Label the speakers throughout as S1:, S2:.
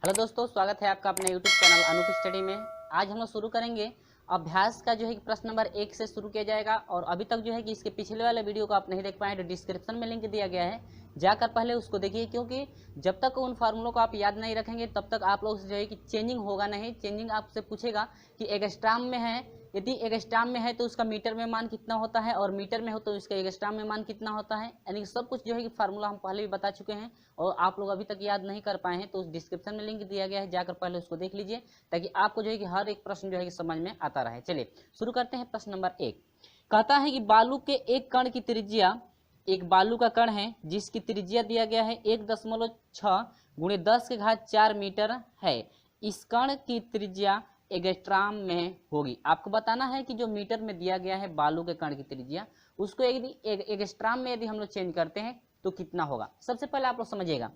S1: Hello दोस्तों, स्वागत है आपका अपने यूट्यूब चैनल अनूप स्टडी में। आज हम लोग शुरू करेंगे अभ्यास का जो है कि प्रश्न नंबर 1 से शुरू किया जाएगा। और अभी तक जो है कि इसके पिछले वाले वीडियो को आप नहीं देख पाए तो डिस्क्रिप्शन में लिंक दिया गया है, जाकर पहले उसको देखिए, क्योंकि जब तक उन फार्मूलों को आप याद नहीं रखेंगे तब तक आप लोग जो है कि चेंजिंग होगा नहीं। चेंजिंग आपसे पूछेगा कि एगस्ट्राम में है, यदि एगस्ट्राम में है तो उसका मीटर में मान कितना होता है, और मीटर में हो तो उसका एगस्ट्राम में मान कितना होता है। यानी सब कुछ जो है कि फार्मूला हम पहले भी बता चुके हैं और आप लोग अभी तक याद नहीं कर पाए हैं, तो उस डिस्क्रिप्शन में लिंक दिया गया है, जाकर पहले उसको देख लीजिए ताकि आपको जो है कि हर एक प्रश्न जो है कि समझ में आता रहे। चलिए शुरू करते हैं। प्रश्न नंबर 1 कहता है कि बालू के एक कण की त्रिज्या, एक बालू का कण है जिसकी त्रिज्या दिया गया है 1.6 गुणे 10 के घात 4 मीटर है। इस कण की त्रिज्या एगस्ट्राम में होगी। आपको बताना है कि जो मीटर में दिया गया है बालू के कण की त्रिज्या, उसको यदि एगस्ट्राम में यदि हम लोग चेंज करते हैं तो कितना होगा। सबसे पहले आप लोग समझिएगा,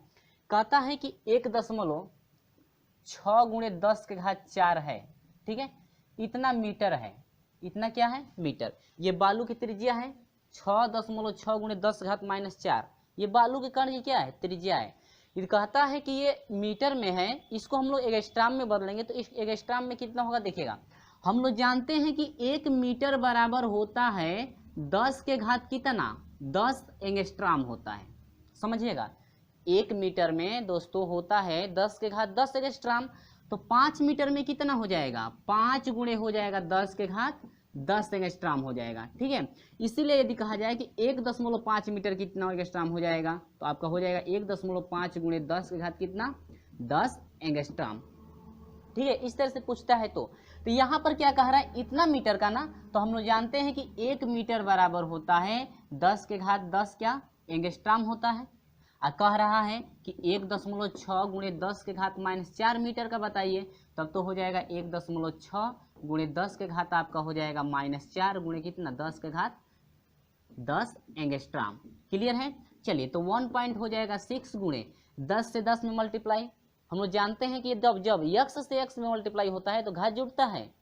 S1: कहता है कि 1.6 गुणे 10 के घात 4 है, ठीक है, इतना मीटर है। इतना क्या है? मीटर। ये बालू की त्रिज्या है 6.6 गुणे 10 घात -4। ये बालू के कण की क्या है? त्रिज्या है। ये कहता है कि ये मीटर में है, इसको हम लोग एगस्ट्राम में बदलेंगे तो इस एगस्ट्राम में कितना होगा देखिएगा। हम लोग जानते हैं कि 1 मीटर बराबर होता है 10 के घात कितना? 10 एंगस्ट्राम होता है। समझिएगा, 1 मीटर में दोस्तों होता है 10 के घात 10 एंगस्ट्राम, तो 5 मीटर में कितना हो जाएगा? 5 गुणे हो जाएगा 10 के घात 10 एंगस्ट्राम हो जाएगा, ठीक है। इसीलिए यदि कहा जाए कि 1.5 मीटर कितना एंगस्ट्राम हो जाएगा, तो आपका हो जाएगा 1.5 गुणे 10 के घात कितना? 10 एंगस्ट्राम, ठीक है। इस तरह से पूछता है तो यहाँ पर क्या कह रहा है? इतना मीटर का ना, तो हम लोग जानते हैं कि 1 मीटर बराबर होता है 10 के घात 10 क्या? एंगस्ट्राम होता है। और कह रहा है कि 1.6 गुणे 10 के घात -4 मीटर का बताइए, तब तो हो जाएगा 1.6 गुणे 10 के घात आपका हो जाएगा -4 गुणे कितना? 10 के घात 10 एंगस्ट्राम। क्लियर है? चलिए, तो 1 पॉइंट हो जाएगा 6 गुणे 10 से 10 में मल्टीप्लाई। हम लोग जानते हैं कि जब x से x में मल्टीप्लाई होता है तो घात जुड़ता है,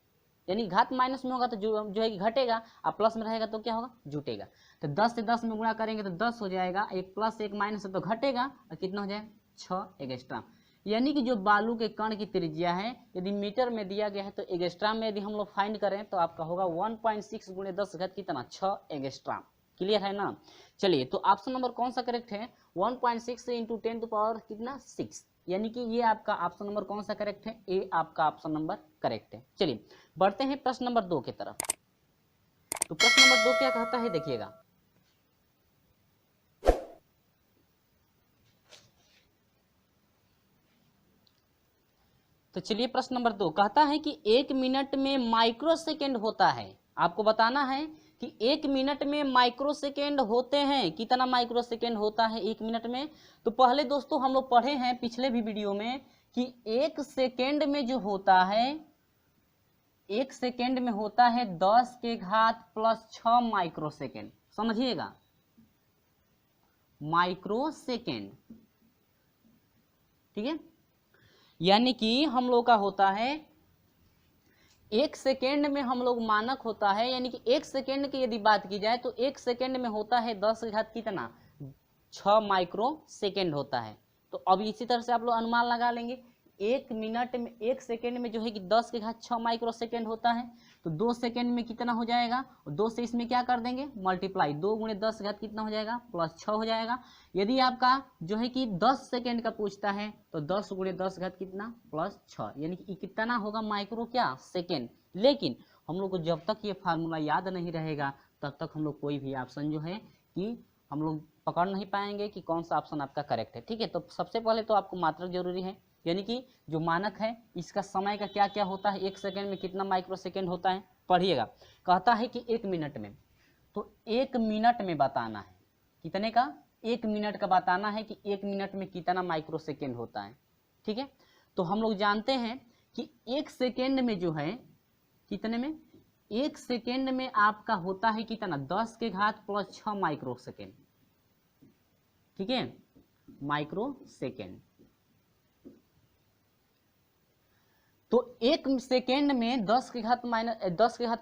S1: यानी घात माइनस में होगा तो जो है कि घटेगा, और प्लस में रहेगा तो क्या होगा? जुटेगा। तो 10 से 10 में गुणा करेंगे तो 10 हो जाएगा, एक प्लस एक माइनस है तो घटेगा, और कितना हो जाएगा? 6 एगस्ट्राम। यानी कि जो बालू के कण की त्रिज्या है यदि मीटर में दिया गया है तो एगस्ट्राम में यदि हम लोग फाइंड करें तो आपका होगा 1.6 गुणे 10 घात कितना? 6 एगस्ट्राम। क्लियर है ना? चलिए, तो ऑप्शन नंबर कौन सा करेक्ट है? 1.6 इंटू 10 टू पावर कितना? 6, यानी कि ये आपका ऑप्शन नंबर कौन सा करेक्ट है? ए आपका ऑप्शन नंबर करेक्ट है। चलिए बढ़ते हैं प्रश्न नंबर 2 की तरफ। तो प्रश्न नंबर 2 क्या कहता है देखिएगा, तो चलिए प्रश्न नंबर 2 कहता है कि 1 मिनट में माइक्रो सेकेंड होता है। आपको बताना है कि 1 मिनट में माइक्रो सेकेंड होते हैं। कितना माइक्रो सेकेंड होता है 1 मिनट में? तो पहले दोस्तों हम लोग पढ़े हैं पिछले भी वीडियो में कि 1 सेकेंड में जो होता है, 1 सेकेंड में होता है 10 के घात +6 माइक्रो सेकेंड। समझिएगा, माइक्रो सेकेंड, ठीक है। यानी कि हम लोग का होता है 1 सेकेंड में हम लोग मानक होता है, यानी कि 1 सेकेंड की यदि बात की जाए तो 1 सेकेंड में होता है 10 के घात कितना? 6 माइक्रो सेकेंड होता है। तो अब इसी तरह से आप लोग अनुमान लगा लेंगे, 1 मिनट में 1 सेकेंड में जो है कि 10 के घात 6 माइक्रो सेकेंड होता है, तो 2 सेकेंड में कितना हो जाएगा? 2 से इसमें क्या कर देंगे? मल्टीप्लाई। 2 गुणे 10 घात कितना हो जाएगा? +6 हो जाएगा। यदि आपका जो है कि 10 सेकेंड का पूछता है तो 10 गुणे 10 घात कितना? +6, यानी कि कितना होगा? माइक्रो क्या? सेकेंड। लेकिन हम लोग को जब तक ये फार्मूला याद नहीं रहेगा तब तक हम लोग कोई भी ऑप्शन जो है कि हम लोग पकड़ नहीं पाएंगे कि कौन सा ऑप्शन आपका करेक्ट है, ठीक है। तो सबसे पहले तो आपको मात्रक जरूरी है, यानी कि जो मानक है इसका समय का क्या क्या होता है, 1 सेकेंड में कितना माइक्रो सेकेंड होता है। पढ़िएगा, कहता है कि 1 मिनट में, तो 1 मिनट में बताना है कितने का? 1 मिनट का बताना है कि 1 मिनट में कितना माइक्रो सेकेंड होता है, ठीक है। तो हम लोग जानते हैं कि 1 सेकेंड में जो है कितने में? 1 सेकेंड में आपका होता है कितना? 10 के घात +6 माइक्रो सेकेंड, ठीक है, माइक्रो सेकेंड। तो 1 सेकेंड में 10 के घात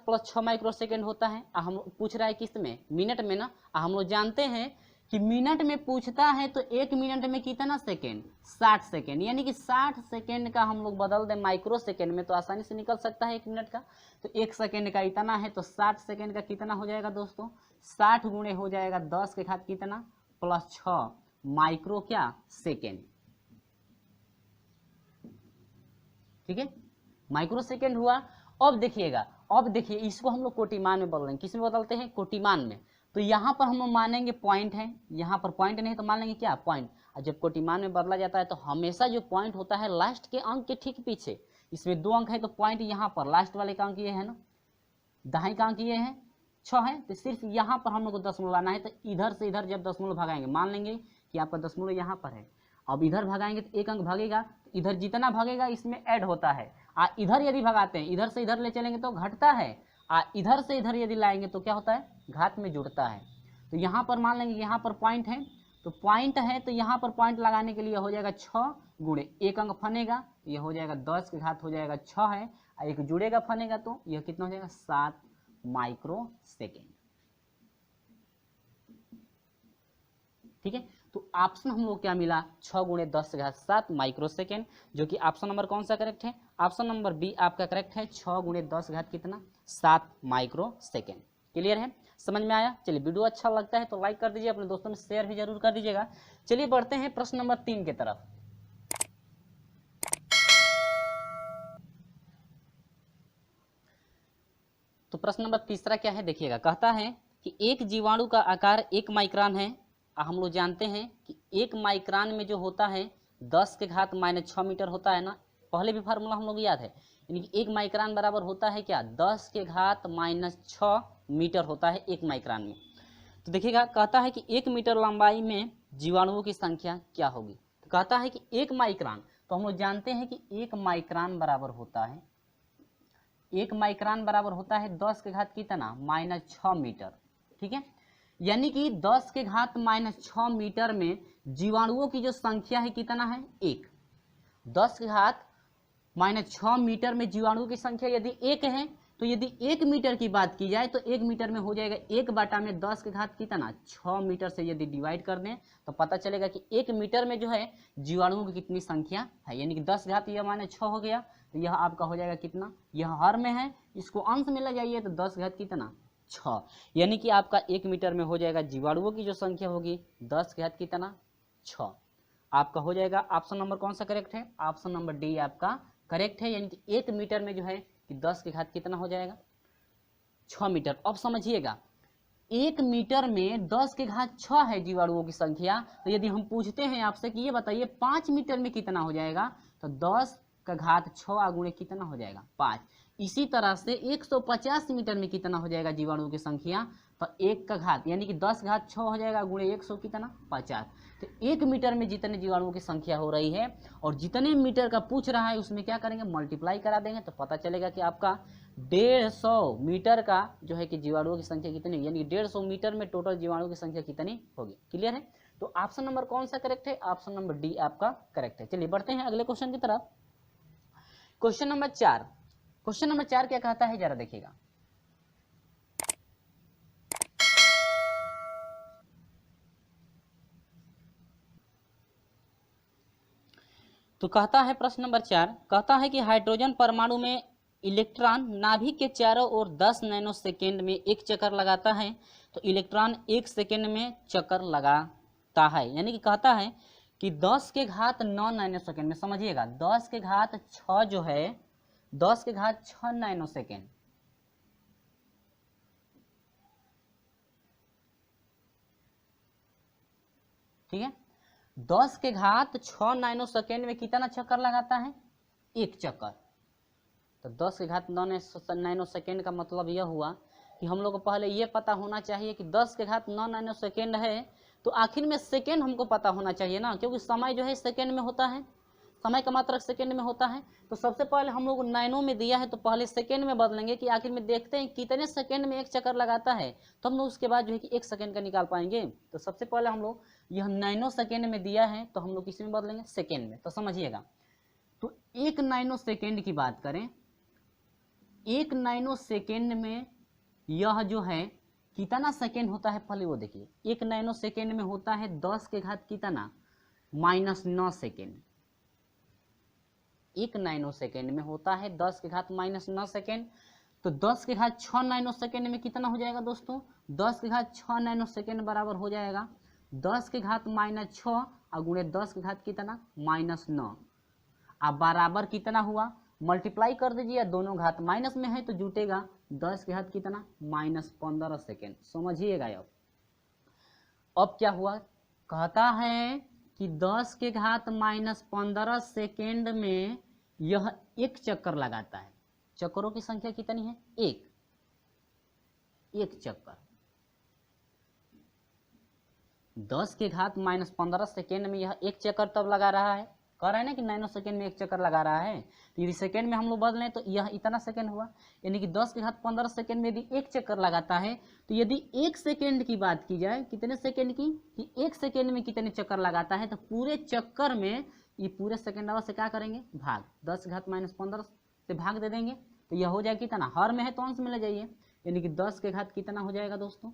S1: +6 माइक्रो सेकेंड होता है। हम पूछ रहा है किस में? मिनट में ना। हम लोग जानते हैं कि मिनट में पूछता है तो 1 मिनट में कितना सेकेंड, 60 सेकेंड, यानी कि 60 सेकेंड का हम लोग बदल दें माइक्रो सेकेंड में तो आसानी से निकल सकता है 1 मिनट का। तो 1 सेकेंड का इतना है तो 60 सेकेंड का कितना हो जाएगा दोस्तों, 60 गुणे हो जाएगा 10 के घात कितना प्लस 6 माइक्रो क्या सेकेंड। ठीक है, माइक्रो सेकेंड हुआ। अब देखिएगा, अब देखिए इसको हम लोग कोटिमान में बदल रहे हैं, किस में बदलते हैं, कोटिमान में। तो यहाँ पर हम मानेंगे पॉइंट है, यहाँ पर पॉइंट नहीं तो मान लेंगे क्या पॉइंट। और जब कोटिमान में बदला जाता है तो हमेशा जो पॉइंट होता है लास्ट के अंक के ठीक पीछे, इसमें 2 अंक है तो पॉइंट यहाँ पर लास्ट वाले का अंक ये है ना, दहाई का अंक ये है 6 है, तो सिर्फ यहाँ पर हम लोग को दशमलव लाना है। तो इधर से इधर जब दशमलव भगाएंगे, मान लेंगे कि आपका दशमलव यहाँ पर है, अब इधर भगाएंगे तो 1 अंक भागेगा, इधर जितना भागेगा इसमें ऐड होता है। इधर यदि भगाते हैं, इधर से इधर ले चलेंगे तो घटता है, इधर से इधर यदि लाएंगे तो क्या होता है, घात में जुड़ता है। तो यहाँ पर मान लेंगे यहाँ पर पॉइंट है, तो पॉइंट है तो यहाँ पर पॉइंट लगाने के लिए हो जाएगा 6 गुणे 1 अंक फनेगा, ये हो जाएगा 10 के घात हो जाएगा 6 है, और एक जुड़ेगा फनेगा तो यह कितना हो जाएगा 7 माइक्रो सेकेंड। ठीक है, तो ऑप्शन हम लोग क्या मिला, 6 गुणे 10 के घात 7 माइक्रो सेकेंड, जो कि ऑप्शन नंबर कौन सा करेक्ट है, ऑप्शन नंबर बी आपका करेक्ट है, 6 गुणे 10 के घात कितना 7 माइक्रो सेकेंड। क्लियर है, समझ में आया। चलिए वीडियो अच्छा लगता है तो लाइक कर दीजिए, अपने दोस्तों में शेयर भी जरूर कर दीजिएगा। चलिए बढ़ते हैं प्रश्न नंबर 3 की तरफ। तो प्रश्न नंबर तीसरा क्या है देखिएगा, कहता है कि एक जीवाणु का आकार 1 माइक्रोन है। हम लोग जानते हैं कि 1 माइक्रोन में जो होता है 10 के घात -6 मीटर होता है ना, पहले भी फार्मूला हम लोग याद है, यानी कि 1 माइक्रोन बराबर होता है क्या 10 के घात -6 मीटर होता है 1 माइक्रोन में। तो देखिएगा कहता है कि 1 मीटर लंबाई में जीवाणुओं की संख्या क्या होगी। तो कहता है कि 1 माइक्रोन, तो हम लोग जानते हैं कि 1 माइक्रोन बराबर होता है, 1 माइक्रोन बराबर होता है 10 के घात कितना -6 मीटर। ठीक है, यानी कि 10 के घात -6 मीटर में जीवाणुओं की जो संख्या है कितना है 1। 10 के घात -6 मीटर में जीवाणुओं की संख्या यदि 1 है, तो यदि 1 मीटर की बात की जाए तो 1 मीटर में हो जाएगा 1 बटा में 10 के घात कितना 6 मीटर से यदि डिवाइड कर दें तो पता चलेगा कि 1 मीटर में जो है जीवाणुओं की कितनी संख्या है, यानी कि 10 घात यह -6 हो गया, तो यह आपका हो जाएगा कितना, यह हर में है, इसको अंश में ले जाइए तो 10 घात कितना 6, यानी कि आपका 1 मीटर में हो जाएगा जीवाणुओं की जो संख्या होगी 10 घात कितना 6। आपका हो जाएगा ऑप्शन नंबर कौन सा करेक्ट है, ऑप्शन नंबर डी आपका करेक्ट है, यानी कि 1 मीटर में जो है कि 10 के घात कितना हो जाएगा 6 मीटर। अब समझिएगा 1 मीटर में 10 के घात 6 है जीवाणुओं की संख्या, तो यदि हम पूछते हैं आपसे कि ये बताइए 5 मीटर में कितना हो जाएगा, तो 10 का घात 6 गुणे कितना हो जाएगा 5। इसी तरह से 150 मीटर में कितना हो जाएगा जीवाणुओं की संख्या, तो 1 का घात यानी कि 10 घात 6 हो जाएगा गुणे 100 कितना 50। तो 1 मीटर में जितने जीवाणुओं की संख्या हो रही है और जितने मीटर का पूछ रहा है उसमें क्या करेंगे मल्टीप्लाई करा देंगे, तो पता चलेगा कि आपका 150 मीटर का जो है कि जीवाणुओं की संख्या कितनी, यानी 150 मीटर में टोटल जीवाणुओं की संख्या कितनी होगी। क्लियर है, तो ऑप्शन नंबर कौन सा करेक्ट है, ऑप्शन नंबर डी आपका करेक्ट है। चलिए बढ़ते हैं अगले क्वेश्चन की तरफ। क्वेश्चन नंबर 4, क्वेश्चन नंबर 4 क्या कहता है जरा देखिएगा, तो कहता है प्रश्न नंबर 4 कहता है कि हाइड्रोजन परमाणु में इलेक्ट्रॉन नाभिक के चारों ओर 10 नैनो सेकेंड में एक चक्कर लगाता है, तो इलेक्ट्रॉन 1 सेकेंड में चक्कर लगाता है, यानी कि कहता है कि 10 के घात 9 नैनो सेकेंड में, समझिएगा 10 के घात 6 जो है 10 के घात 6 नैनो सेकेंड, ठीक है, 10 के घात 6 नैनो सेकेंड में कितना चक्कर लगाता है 1 चक्कर। तो 10 के घात 9 नैनो सेकेंड का मतलब यह हुआ कि हम लोग को पहले ये पता होना चाहिए कि 10 के घात 9 नैनो सेकेंड है, तो आखिर में सेकेंड हमको पता होना चाहिए ना, क्योंकि समय जो है सेकेंड में होता है, समय का मात्रक सेकेंड में होता है। तो सबसे पहले हम लोग नैनो में दिया है तो पहले सेकेंड में बदलेंगे कि आखिर में देखते हैं कितने सेकेंड में एक चक्कर लगाता है, तो हम लोग उसके बाद जो है कि 1 सेकेंड का निकाल पाएंगे। तो सबसे पहले हम लोग यह नैनो सेकेंड में दिया है तो हम लोग किस में बदलेंगे सेकेंड में। तो समझिएगा, तो 1 नैनो सेकेंड की बात करें, 1 नैनो सेकेंड में यह जो है कितना सेकेंड होता है पहले वो देखिए। 1 नैनो सेकेंड में होता है 10 के घात कितना, -9 सेकेंड। 1 नैनो सेकेंड में होता है 10 के घात -9 सेकेंड। तो 10 के घात 6 नैनो सेकेंड में कितना हो जाएगा दोस्तों, 10 के घात 6 नैनो सेकेंड बराबर हो जाएगा 10 के घात -6 और गुणे 10 के घात कितना, -9। अब बराबर कितना हुआ, मल्टीप्लाई कर दीजिए, दोनों घात माइनस में है तो जुटेगा 10 के घात कितना, -15 सेकेंड। समझिएगा अब क्या हुआ, कहता है कि 10 के घात -15 सेकेंड में यह एक चक्कर लगाता है। चक्करों की संख्या कितनी है, एक चक्कर। 10 के घात -15 सेकेंड में यह एक चक्कर तब लगा रहा है, कह रहे हैं ना कि नैनो सेकेंड में एक चक्कर लगा रहा है, तो यदि सेकेंड में हम लोग बदलें तो यह इतना सेकेंड हुआ, यानी कि 10 के घात 15 सेकेंड में यदि एक चक्कर लगाता है तो यदि एक सेकेंड की बात की जाए, कितने सेकेंड की, कि एक सेकेंड में कितने चक्कर लगाता है, तो पूरे चक्कर में ये पूरे सेकेंड से क्या करेंगे, भाग, 10 के घात -15 से भाग दे देंगे तो यह हो जाएगा कितना, हर में है तो अंश में ले जाइए, यानी कि 10 के घात कितना हो जाएगा दोस्तों,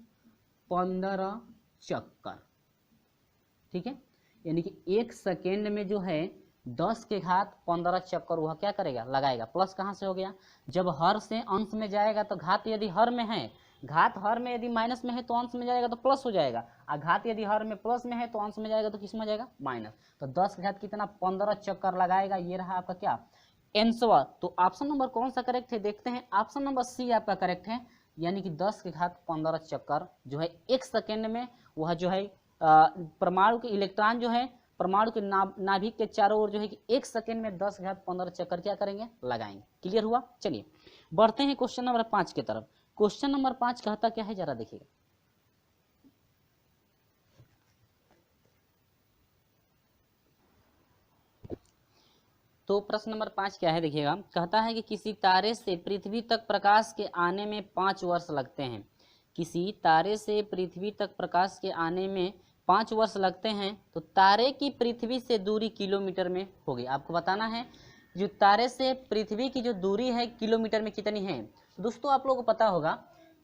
S1: 15 चक्कर। ठीक है, यानी कि एक सेकेंड में जो है 10 के घात 15 चक्कर वह क्या करेगा, लगाएगा। प्लस कहाँ से हो गया, जब हर से अंश में जाएगा तो घात यदि हर में है, घात हर में यदि माइनस में है तो अंश में जाएगा तो प्लस हो जाएगा, और घात यदि हर में प्लस में है तो अंश में जाएगा तो किस में जाएगा, माइनस। तो 10 के घात कितना, 15 चक्कर लगाएगा। ये रहा आपका क्या, आंसर। तो ऑप्शन नंबर कौन सा करेक्ट है, देखते हैं। ऑप्शन नंबर सी आपका करेक्ट है, यानी कि 10 के घात 15 चक्कर जो है एक सेकेंड में वह जो है परमाणु के इलेक्ट्रॉन जो है परमाणु के नाभिक के चारों ओर जो है कि एक सेकेंड में 10 के घात 15 चक्कर क्या करेंगे, लगाएंगे। क्लियर हुआ, चलिए बढ़ते हैं क्वेश्चन नंबर 5 की तरफ। क्वेश्चन नंबर 5 कहता क्या है, जरा देखिएगा। तो प्रश्न नंबर 5 क्या है, देखिएगा। कहता है कि किसी तारे से पृथ्वी तक प्रकाश के आने में 5 वर्ष लगते हैं। किसी तारे से पृथ्वी तक प्रकाश के आने में 5 वर्ष लगते हैं, तो तारे की पृथ्वी से दूरी किलोमीटर में होगी। आपको बताना है जो तारे से पृथ्वी की जो दूरी है किलोमीटर में कितनी है। तो दोस्तों आप लोगों को पता होगा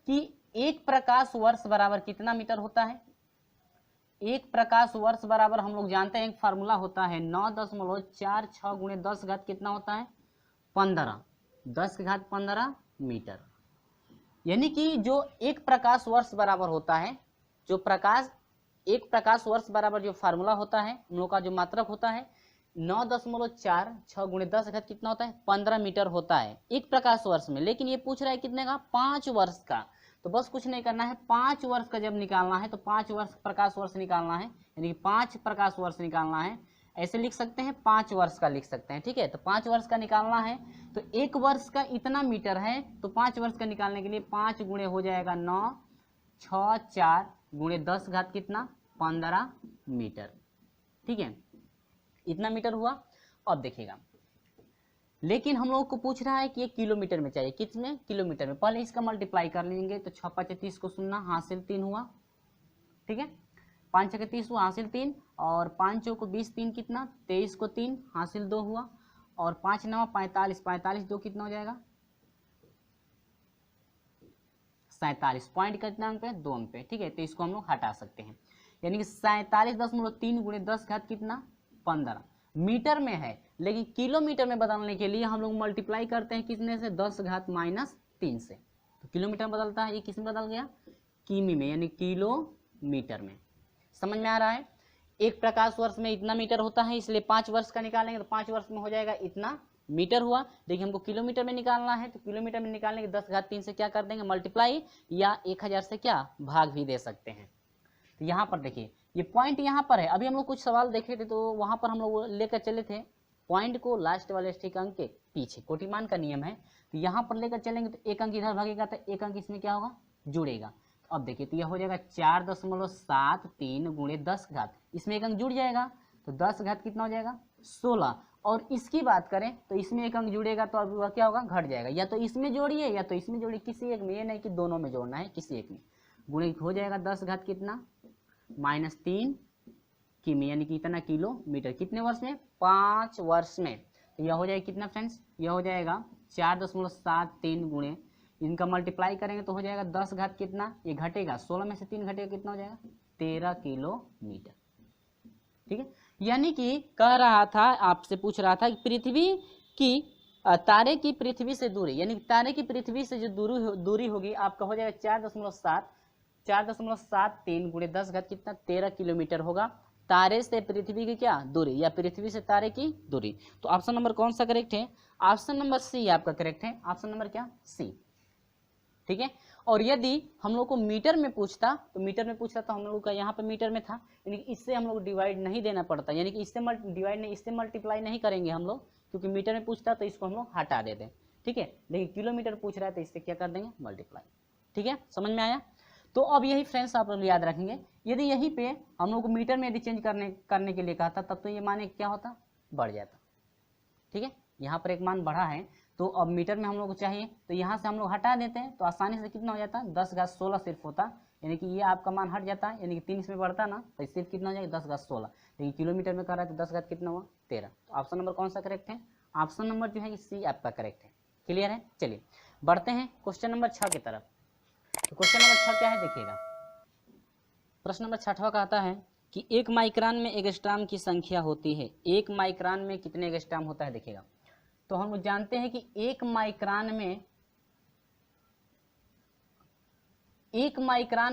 S1: कि एक प्रकाश वर्ष बराबर कितना मीटर होता है। एक प्रकाश वर्ष बराबर हम लोग जानते हैं, एक फार्मूला होता है 9.46 गुणे 10 घात कितना होता है, 15, 10 के घात 15 मीटर। यानी कि जो एक प्रकाश वर्ष बराबर होता है, जो प्रकाश एक प्रकाश वर्ष बराबर जो फार्मूला होता है उन लोगों का जो मात्रक होता है 9.46 गुणे 10 घात कितना होता है, 15 मीटर होता है एक प्रकाश वर्ष में। लेकिन ये पूछ रहा है कितने का, 5 वर्ष का। तो बस कुछ नहीं करना है, 5 वर्ष का जब निकालना है तो 5 वर्ष प्रकाश वर्ष निकालना है, यानी कि 5 प्रकाश वर्ष निकालना है। ऐसे लिख सकते हैं, 5 वर्ष का लिख सकते हैं। ठीक है, तो 5 वर्ष का निकालना है तो एक वर्ष का इतना मीटर है, तो 5 वर्ष का निकालने के लिए 5 गुणे हो जाएगा 9, 6, 4 गुणे 10 घात कितना, 15 मीटर। ठीक है, इतना मीटर हुआ। अब देखिएगा, लेकिन हम लोग को पूछ रहा है कि ये किलोमीटर में चाहिए, कितने किलोमीटर में। पहले इसका मल्टीप्लाई कर लेंगे तो 6 5 30 को 0 हासिल 3 हुआ। ठीक है, 5 6 30 हुआ हासिल 3, और 5 चौ को 20, 3 कितना 23 को 3 हासिल 2 हुआ, और 5 9 45, 45 2 कितना हो जाएगा 47। पॉइंट कितना अंक पे, 2 अंक पे। ठीक है, तो इसको हम लोग हटा सकते हैं, यानी कि 47.3 गुणे 10 घात कितना 15 मीटर में है। लेकिन किलोमीटर में बदलने के लिए हम लोग मल्टीप्लाई करते हैं कितने से, 10 घात -3 से। तो किलोमीटर बदलता है, ये किस में बदल गया, किमी में, यानी किलोमीटर में। समझ में आ रहा है। एक प्रकाश वर्ष में इतना मीटर होता है, इसलिए 5 वर्ष का निकालेंगे तो 5 वर्ष में हो जाएगा इतना मीटर हुआ। देखिए हमको किलोमीटर में निकालना है, तो किलोमीटर में निकालने के 10 घात 3 से क्या कर देंगे मल्टीप्लाई, या 1000 से क्या भाग भी दे सकते हैं। तो यहाँ पर देखिए ये पॉइंट यहाँ पर है। अभी हम लोग कुछ सवाल देखे थे तो वहां पर हम लोग लेकर चले थे पॉइंट को लास्ट वाले ठीक अंक के पीछे, कोटिमान का नियम है। तो यहाँ पर लेकर चलेंगे तो एक अंक इधर भागेगा तो एक अंक इसमें क्या होगा, जुड़ेगा। तो अब देखिए तो यह हो जाएगा 4.73 गुणे 10 घात, इसमें एक अंक जुड़ जाएगा तो 10 घात कितना हो जाएगा 16। और इसकी बात करें तो इसमें एक अंक जुड़ेगा तो अब वह क्या होगा, घट जाएगा। या तो इसमें जोड़िए या तो इसमें जोड़िए, किसी एक में, ये नहीं कि दोनों में जोड़ना है, किसी एक में। गुणे हो जाएगा 10 घात कितना -3 किमी, यानी कि इतना किलोमीटर। कितने वर्ष में, 5 वर्ष में। तो यह हो जाएगा कितना फ्रेंड्स, यह हो जाएगा 4.73 गुणे इनका मल्टीप्लाई करेंगे तो हो जाएगा 10 घात कितना, ये घटेगा 16 में से 3 घटेगा कितना हो जाएगा 13 किलोमीटर। ठीक है, यानी कि कह रहा था, आपसे पूछ रहा था कि पृथ्वी की तारे की पृथ्वी से दूरी, यानी तारे की पृथ्वी से जो दूरी होगी आपका हो जाएगा 4.73 गुणे 10 घात कितना 13 किलोमीटर होगा तारे से पृथ्वी की क्या दूरी, या पृथ्वी से तारे की दूरी। तो ऑप्शन नंबर कौन सा करेक्ट है, ऑप्शन नंबर सी आपका करेक्ट है, ऑप्शन नंबर क्या सी। ठीक है, और यदि हम लोग को मीटर में पूछता तो मीटर में पूछता तो हम लोग का यहाँ पे मीटर में था, यानी कि इससे हम लोग डिवाइड नहीं देना पड़ता, यानी कि इससे डिवाइड नहीं, इससे मल्टीप्लाई नहीं करेंगे हम लोग, क्योंकि मीटर में पूछता तो इसको हम लोग हटा देते हैं। ठीक है, लेकिन किलोमीटर पूछ रहा है तो इससे क्या कर देंगे मल्टीप्लाई। ठीक है, समझ में आया। तो अब यही फ्रेंड्स आप लोग याद रखेंगे, यदि यहीं पे हम लोग को मीटर में यदि चेंज करने के लिए कहा था तब तो ये मान क्या होता, बढ़ जाता। ठीक है, यहाँ पर एक मान बढ़ा है तो अब मीटर में हम लोग को चाहिए तो यहाँ से हम लोग हटा देते हैं तो आसानी से कितना हो जाता है 10 घात 16 सिर्फ होता, यानी कि ये आपका मान हट जाता है, यानी कि 3 इसमें बढ़ता ना तो सिर्फ कितना हो जाएगा 10 घात 16, लेकिन किलोमीटर में कर रहा है तो 10 घात कितना हुआ 13। तो ऑप्शन नंबर कौन सा करेक्ट है, ऑप्शन नंबर जो है सी आपका करेक्ट है। क्लियर है, चलिए बढ़ते हैं क्वेश्चन नंबर 6 की तरफ। तो क्वेश्चन नंबर 6 क्या है देखिएगा, प्रश्न नंबर 6 कहता है कि 1 माइक्रोन में एंगस्ट्रॉम की संख्या होती है, 1 माइक्रोन में कितने एंगस्ट्रॉम होता है देखिएगा। तो हम जानते हैं कि 1 माइक्रोन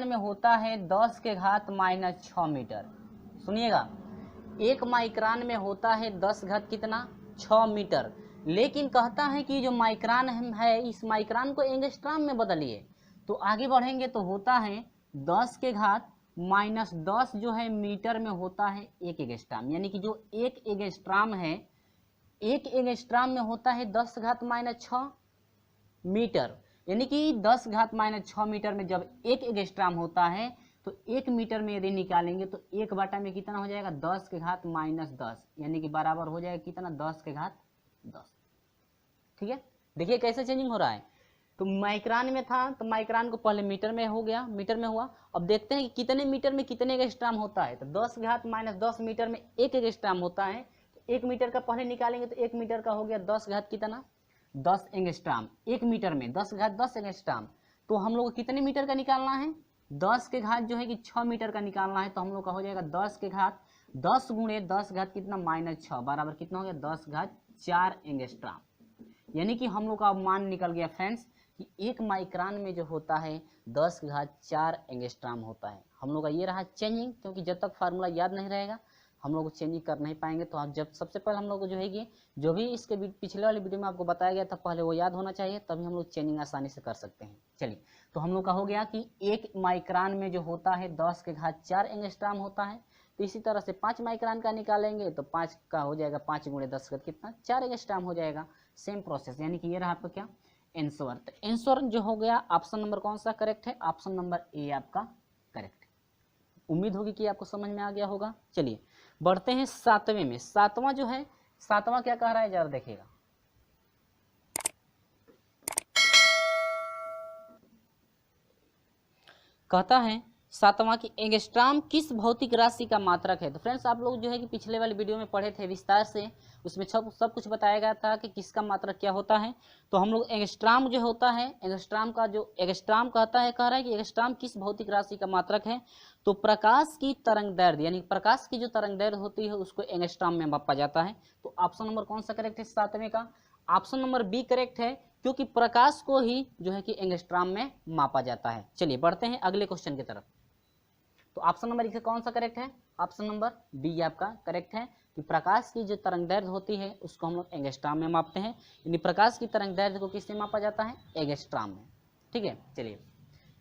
S1: में होता है 10 के घात -6 मीटर। सुनिएगा, 1 माइक्रोन में होता है 10 घात कितना 6 मीटर, लेकिन कहता है कि जो माइक्रोन है इस माइक्रोन को एंगस्ट्रॉम में बदलिए। तो आगे बढ़ेंगे तो होता है 10 के घात -10 जो है मीटर में होता है 1 एंगस्ट्रॉम, यानी कि जो 1 एंगस्ट्रॉम है 1 एंगस्ट्रॉम में होता है 10 घात -6 मीटर, यानी कि 10 घात -6 मीटर में जब 1 एंगस्ट्रॉम होता है तो 1 मीटर में यदि निकालेंगे तो 1 बटा में कितना हो जाएगा 10 के घात -10, यानी कि बराबर हो जाएगा कितना 10 के घात 10। ठीक है, देखिए कैसे चेंजिंग हो रहा है। तो माइक्रोन में था तो माइक्रोन को पहले मीटर में हो गया, मीटर में हुआ। अब देखते हैं कि कितने मीटर में कितने एंगस्ट्रॉम होता है। तो 10 घात -10 मीटर में 1 एंगस्ट्रॉम होता है, तो 1 मीटर का पहले निकालेंगे तो 1 मीटर का हो गया 10 घात कितना 10 एंगस्ट्रॉम, 1 मीटर में 10 घात 10 एंगस्ट्रॉम। तो हम लोग को कितने मीटर का निकालना है 10 के घात जो है कि 6 मीटर का निकालना है, तो हम लोग का हो जाएगा 10 के घात 10 गुणे 10 घात कितना -6 बराबर कितना हो गया 10 घात 4 एंगस्ट्रॉम। यानी कि हम लोग का मान निकल गया फ्रेंड्स कि 1 माइक्रोन में जो होता है 10 घात 4 एंगस्ट्रॉम होता है। हम लोग का ये रहा चेंजिंग, क्योंकि जब तक फार्मूला याद नहीं रहेगा हम लोग चेंजिंग कर नहीं पाएंगे। तो आप जब सबसे पहले हम लोग को जो है कि जो भी इसके पिछले वाले वीडियो में आपको बताया गया था पहले वो याद होना चाहिए, तभी हम लोग चेंजिंग आसानी से कर सकते हैं। चलिए, तो हम लोग का हो गया कि 1 माइक्रोन में जो होता है 10 के घात 4 एंगस्ट्रॉम होता है। तो इसी तरह से 5 माइक्रोन का निकालेंगे तो 5 का हो जाएगा 5 गुणे 10 का कितना 4 एंगस्ट्रॉम हो जाएगा। सेम प्रोसेस, यानी कि ये रहा आपका क्या आंसर। तो आंसर जो हो गया ऑप्शन नंबर कौन सा करेक्ट है, ऑप्शन नंबर ए आपका करेक्ट है। उम्मीद होगी कि आपको समझ में आ गया होगा। चलिए बढ़ते हैं 7वें में। 7वां जो है 7वां क्या कह रहा है जरा देखिएगा, कहता है 7वां की एंगस्ट्रॉम किस भौतिक राशि का मात्रक है। तो फ्रेंड्स आप लोग जो है कि पिछले वाले वीडियो में पढ़े थे विस्तार से, उसमें सब कुछ बताया गया था कि किसका मात्रक क्या होता है। तो हम लोग एंगस्ट्रॉम जो होता है एंगस्ट्रॉम का जो एंगस्ट्रॉम कहता है, कह रहा है कि एंगस्ट्रॉम किस भौतिक राशि का मात्रक है। तो प्रकाश की तरंग दैर्घ्य, यानी प्रकाश की जो तरंग दैर्घ्य होती है उसको एंगस्ट्रॉम में मापा जाता है। तो ऑप्शन नंबर कौन सा करेक्ट है 7वें का, ऑप्शन नंबर बी करेक्ट है, क्योंकि प्रकाश को ही जो है कि एंगस्ट्रॉम में मापा जाता है। चलिए बढ़ते हैं अगले क्वेश्चन की तरफ। तो ऑप्शन नंबर एक कौन सा करेक्ट है, ऑप्शन नंबर बी आपका करेक्ट है कि प्रकाश की जो तरंग दैर्घ्य होती है उसको हम लोग एंगस्ट्रॉम में मापते हैं, यानी प्रकाश की तरंग दैर्घ्य को किससे मापा जाता है एंगस्ट्रॉम में। ठीक है, चलिए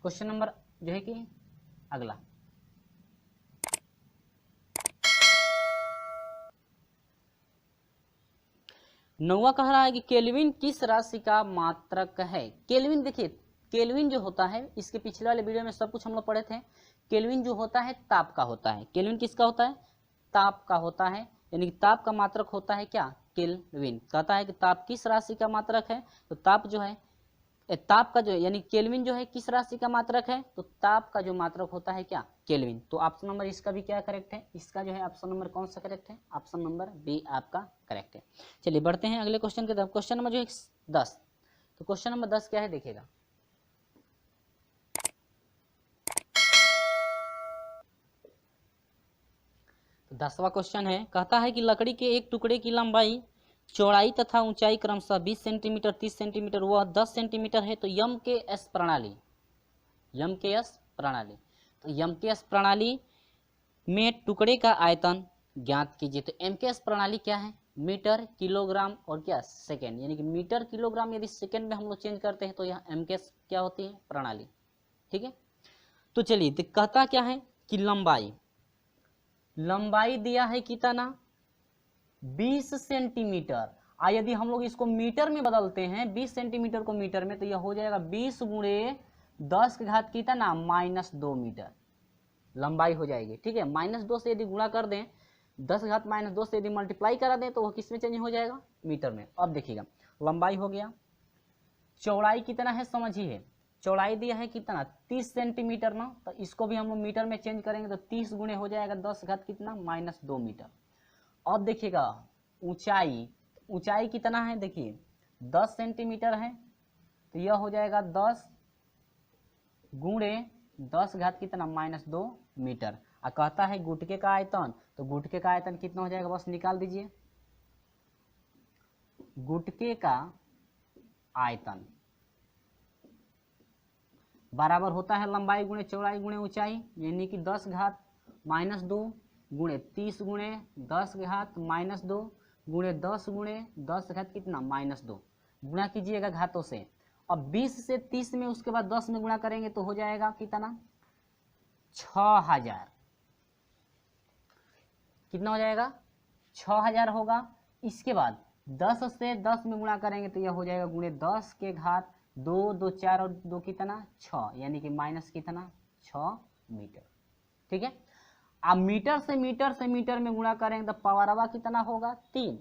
S1: क्वेश्चन नंबर जो है कि अगला, नौवां कह रहा है कि केल्विन किस राशि का मात्रक है। केल्विन देखिए, केल्विन जो होता है इसके पिछले वाले वीडियो में सब कुछ हम लोग पढ़े थे। केल्विन जो होता है ताप का होता है। केल्विन किसका होता है ताप का होता है, यानी कि ताप का मात्रक होता है क्या केल्विन। कहता है कि ताप किस राशि का मात्रक है, तो ताप जो है ताप का जो है यानी केल्विन जो है किस राशि का मात्रक है, तो ताप का जो मात्रक होता है क्या केल्विन। तो ऑप्शन नंबर इसका भी क्या करेक्ट है, इसका जो है ऑप्शन नंबर कौन सा करेक्ट है, ऑप्शन नंबर बी आपका करेक्ट है। चलिए बढ़ते हैं अगले क्वेश्चन की तरफ। क्वेश्चन नंबर जो है 10। तो क्वेश्चन नंबर 10 क्या है देखिएगा, 10वां क्वेश्चन है, कहता है कि लकड़ी के एक टुकड़े की लंबाई, चौड़ाई तथा ऊंचाई क्रमशः 20 सेंटीमीटर, 30 सेंटीमीटर व 10 सेंटीमीटर है, तो यम के एस प्रणाली, यम के एस प्रणाली, तो यम के एस प्रणाली में टुकड़े का आयतन ज्ञात कीजिए। तो एम के एस प्रणाली क्या है, मीटर, किलोग्राम और क्या सेकेंड, यानी कि मीटर, किलोग्राम यदि सेकेंड में हम लोग चेंज करते हैं तो यहाँ एम के एस क्या होती है, प्रणाली। ठीक है, तो चलिए, तो कहता क्या है कि लंबाई, लंबाई दिया है कितना, 20 सेंटीमीटर। यदि हम लोग इसको मीटर में बदलते हैं, 20 सेंटीमीटर को मीटर में, तो यह हो जाएगा 20 गुणे 10 की घात कितना, -2 मीटर लंबाई हो जाएगी। ठीक है, -2 से यदि गुणा कर दें, 10 घात -2 से यदि मल्टीप्लाई करा दें तो वह किस में चेंज हो जाएगा, मीटर में। अब देखिएगा, लंबाई हो गया। चौड़ाई कितना है समझिए, चौड़ाई दिया है कितना, 30 सेंटीमीटर ना, तो इसको भी हम लोग मीटर में चेंज करेंगे तो 30 गुणे हो जाएगा 10 घात कितना, -2 मीटर। अब देखिएगा ऊंचाई, ऊंचाई कितना है, देखिए 10 सेंटीमीटर है, तो यह हो जाएगा 10 गुणे 10 घात कितना, -2 मीटर। और कहता है गुटके का आयतन, तो गुटके का आयतन कितना हो जाएगा, बस निकाल दीजिए। गुटके का आयतन बराबर होता है लंबाई गुणे चौड़ाई गुणे ऊंचाई, यानी कि 10 घात -2 गुणे 30 गुणे 10 घात -2 गुणे 10 गुणे 10 घात कितना, -2, गुणा कीजिएगा घातों से। अब 20 से 30 में उसके बाद 10 में गुणा करेंगे तो हो जाएगा कितना, 6000, कितना हो जाएगा, 6000 होगा। इसके बाद 10 से 10 में गुणा करेंगे तो यह हो जाएगा गुणे 10 के घात 2, 2 4 और 2 कितना, 6, यानी कि माइनस कितना, 6 मीटर। ठीक है, अब मीटर से मीटर में गुणा करेंगे तो पावरवा कितना होगा, 3,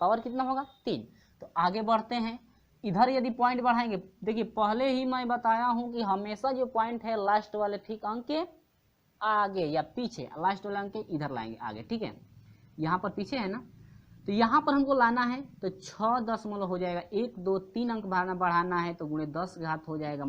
S1: पावर कितना होगा, 3। तो आगे बढ़ते हैं, इधर यदि पॉइंट बढ़ाएंगे, देखिए पहले ही मैं बताया हूं कि हमेशा जो पॉइंट है लास्ट वाले ठीक अंक के आगे या पीछे, लास्ट वाले अंक के इधर लाएंगे आगे। ठीक है, यहाँ पर पीछे है ना, तो यहाँ पर हमको लाना है तो 6 दशमलव हो जाएगा, 1 2 3 अंक बढ़ाना है तो गुणे 10 घात हो जाएगा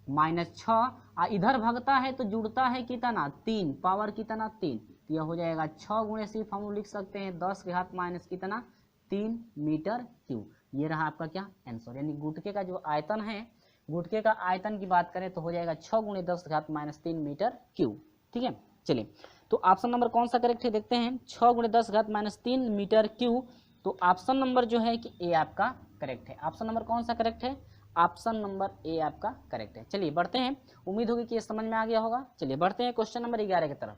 S1: -6, और इधर भगता है तो जुड़ता है कितना, 3, पावर कितना, 3, तो यह हो जाएगा 6 गुणे, सिर्फ हम लिख सकते हैं 10 घात माइनस कितना, 3 मीटर क्यूब। ये रहा आपका क्या आंसर, यानी गुटके का जो आयतन है, गुटके का आयतन की बात करें तो हो जाएगा 6 गुणे 10 घात -3 मीटर क्यूब। ठीक है, चलिए, तो ऑप्शन नंबर कौन सा करेक्ट है देखते हैं, 6 गुणे 10 घात -3 मीटर क्यूब। तो ऑप्शन नंबर जो है कि ए आपका करेक्ट है। ऑप्शन नंबर कौन सा करेक्ट है, ऑप्शन नंबर ए आपका करेक्ट है। चलिए बढ़ते हैं, उम्मीद होगी कि ये समझ में आ गया होगा। चलिए बढ़ते हैं क्वेश्चन नंबर 11 की तरफ।